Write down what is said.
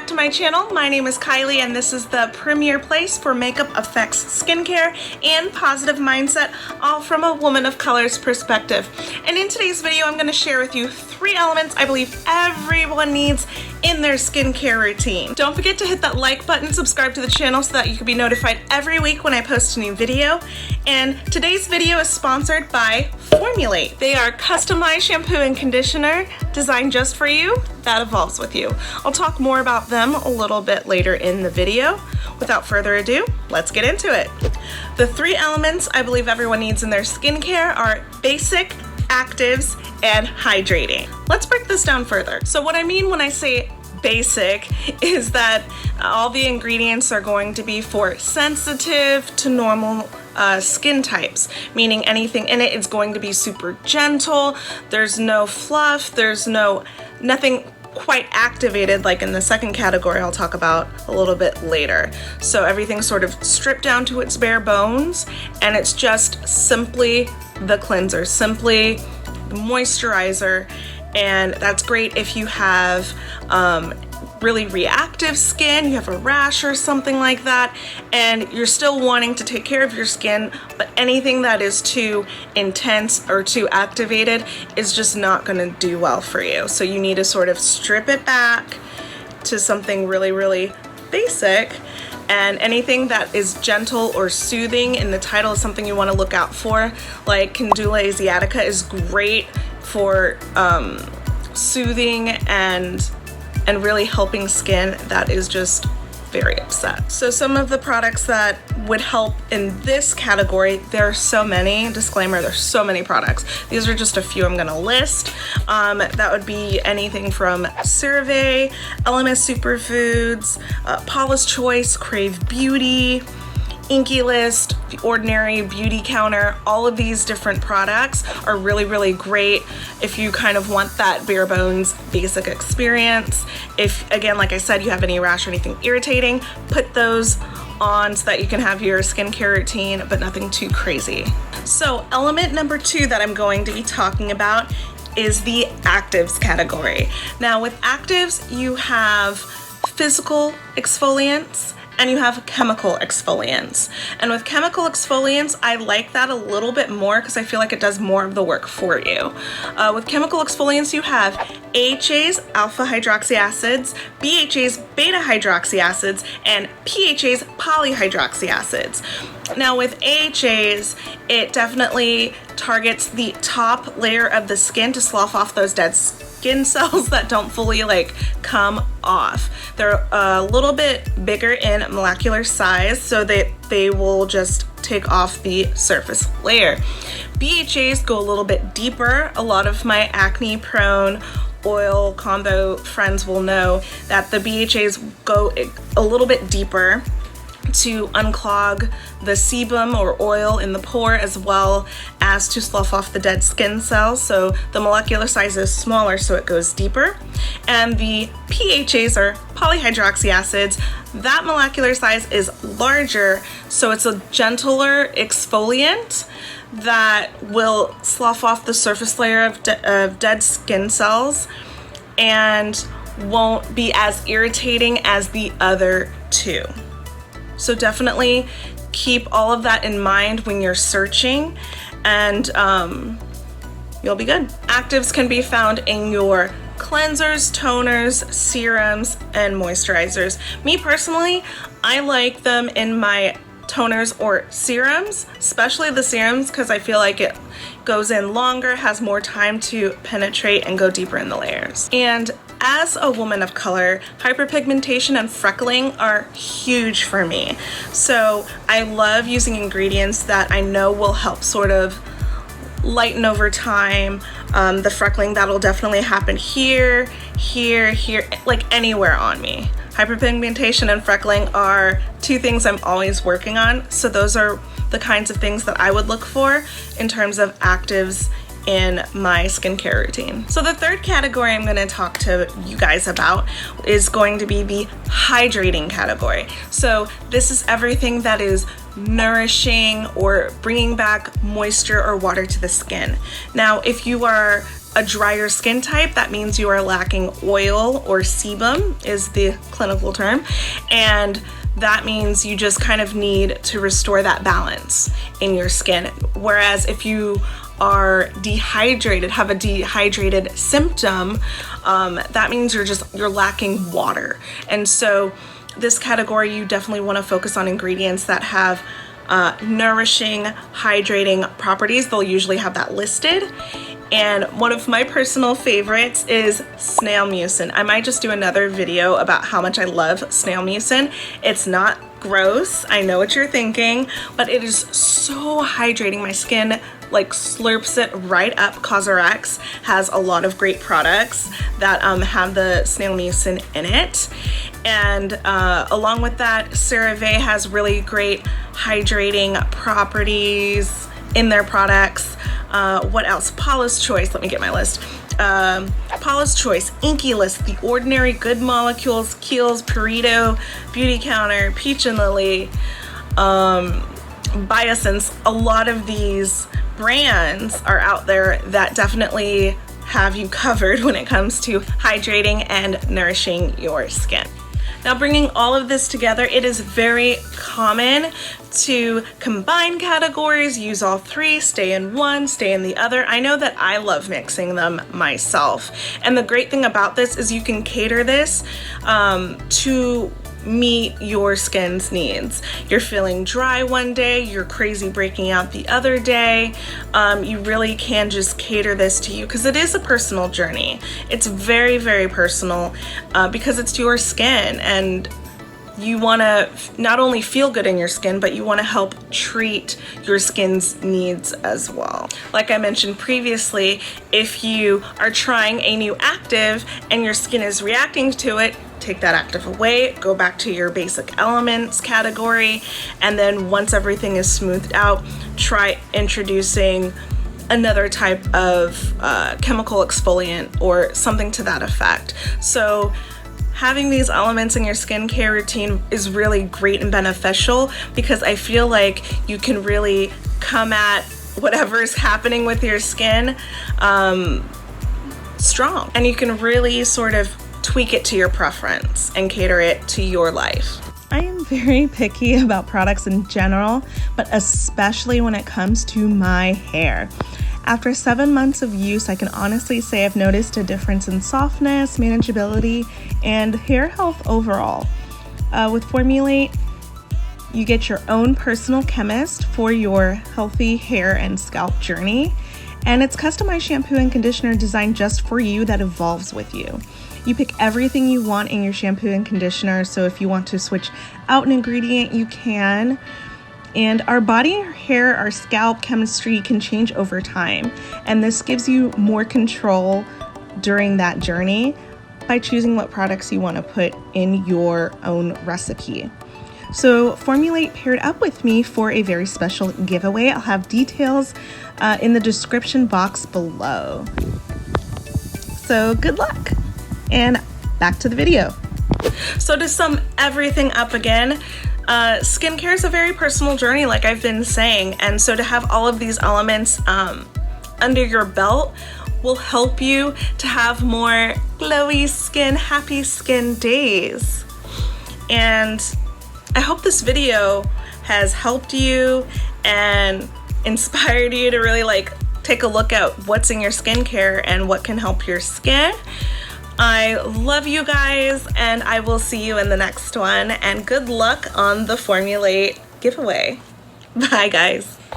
back to my channel. My name is Kylie and this is the premier place for makeup effects, skincare, and positive mindset, all from a woman of color's perspective. And in today's video, I'm going to share with you 3 elements I believe everyone needs in their skincare routine. Don't forget to hit that like button, subscribe to the channel so that you can be notified every week when I post a new video. And today's video is sponsored by FORMULATE. They are customized shampoo and conditioner designed just for you that evolves with you. I'll talk more about them a little bit later in the video. Without further ado, let's get into it. The 3 elements I believe everyone needs in their skincare are basic, actives, and hydrating. Let's break this down further. So what I mean when I say basic is that all the ingredients are going to be for sensitive to normal skin types, meaning anything in it is going to be super gentle. There's no fluff, there's nothing quite activated like in the second category I'll talk about a little bit later. So everything's sort of stripped down to its bare bones and it's just simply the cleanser, simply the moisturizer. And that's great if you have really reactive skin, you have a rash or something like that, and you're still wanting to take care of your skin, but anything that is too intense or too activated is just not going to do well for you. So you need to sort of strip it back to something really, really basic. And anything that is gentle or soothing in the title is something you want to look out for. Like Candula asiatica is great for soothing and really helping skin that is just very upset. So some of the products that would help in this category, there are so many, disclaimer, there's so many products. These are just a few I'm gonna list. That would be anything from CeraVe, LMS Superfoods, Paula's Choice, Crave Beauty, Inky List, The Ordinary, Beauty Counter. All of these different products are really, really great if you kind of want that bare bones basic experience. If, again, like I said, you have any rash or anything irritating, put those on so that you can have your skincare routine, but nothing too crazy. So element number 2 that I'm going to be talking about is the actives category. Now with actives, you have physical exfoliants and you have chemical exfoliants. And with chemical exfoliants, I like that a little bit more because I feel like it does more of the work for you. With chemical exfoliants, you have AHAs, alpha hydroxy acids, BHAs, beta hydroxy acids, and PHAs, polyhydroxy acids. Now with AHAs, it definitely targets the top layer of the skin to slough off those dead skin cells that don't fully come off. They're a little bit bigger in molecular size, so they will just take off the surface layer. BHAs go a little bit deeper. A lot of my acne prone oil combo friends will know that the BHAs go a little bit deeper to unclog the sebum or oil in the pore, as well as to slough off the dead skin cells. So the molecular size is smaller, so it goes deeper. And the PHAs, or polyhydroxy acids, that molecular size is larger, so it's a gentler exfoliant that will slough off the surface layer of dead skin cells and won't be as irritating as the other 2. So definitely keep all of that in mind when you're searching, and you'll be good. Actives can be found in your cleansers, toners, serums, and moisturizers. Me personally, I like them in my toners or serums, especially the serums, because I feel like it goes in longer, has more time to penetrate and go deeper in the layers. And as a woman of color, hyperpigmentation and freckling are huge for me. So I love using ingredients that I know will help sort of lighten over time. The freckling, that'll definitely happen here, like anywhere on me. Hyperpigmentation and freckling are 2 things I'm always working on. So those are the kinds of things that I would look for in terms of actives in my skincare routine. So the 3rd category I'm going to talk to you guys about is going to be the hydrating category. So this is everything that is nourishing or bringing back moisture or water to the skin. Now, if you are a drier skin type, that means you are lacking oil, or sebum is the clinical term, and that means you just kind of need to restore that balance in your skin. Whereas if you are dehydrated, have a dehydrated symptom, that means you're lacking water. And so this category, you definitely want to focus on ingredients that have nourishing, hydrating properties. They'll usually have that listed. And one of my personal favorites is snail mucin. I might just do another video about how much I love snail mucin. It's not gross, I know what you're thinking, but it is so hydrating. My skin like slurps it right up. CosRX has a lot of great products that have the snail mucin in it. And along with that, CeraVe has really great hydrating properties in their products. What else? Paula's Choice, let me get my list. Paula's Choice, Inky List, The Ordinary, Good Molecules, Kiehl's, Purito, Beauty Counter, Peach and Lily, Biosense. A lot of these brands are out there that definitely have you covered when it comes to hydrating and nourishing your skin. Now, bringing all of this together, it is very common to combine categories, use all three, stay in one, stay in the other. I know that I love mixing them myself. And the great thing about this is you can cater this to meet your skin's needs. You're feeling dry one day, you're crazy breaking out the other day. You really can just cater this to you because it is a personal journey. It's very, very personal because it's your skin, and you want to not only feel good in your skin, but you want to help treat your skin's needs as well. Like I mentioned previously, if you are trying a new active and your skin is reacting to it, take that active away, go back to your basic elements category, and then once everything is smoothed out, try introducing another type of chemical exfoliant or something to that effect. So having these elements in your skincare routine is really great and beneficial because I feel like you can really come at whatever is happening with your skin strong, and you can really sort of tweak it to your preference and cater it to your life. I am very picky about products in general, but especially when it comes to my hair. After 7 months of use, I can honestly say I've noticed a difference in softness, manageability, and hair health overall. With Formulate, you get your own personal chemist for your healthy hair and scalp journey, and it's customized shampoo and conditioner designed just for you that evolves with you. You pick everything you want in your shampoo and conditioner, so if you want to switch out an ingredient, you can. And our body, our hair, our scalp chemistry can change over time, and this gives you more control during that journey by choosing what products you want to put in your own recipe. So Formulate paired up with me for a very special giveaway. I'll have details in the description box below. So good luck, and back to the video. So to sum everything up again, skincare is a very personal journey, like I've been saying, and so to have all of these elements under your belt will help you to have more glowy skin, happy skin days. And I hope this video has helped you and inspired you to really take a look at what's in your skincare and what can help your skin. I love you guys, and I will see you in the next one, and good luck on the Formulate giveaway. Bye guys.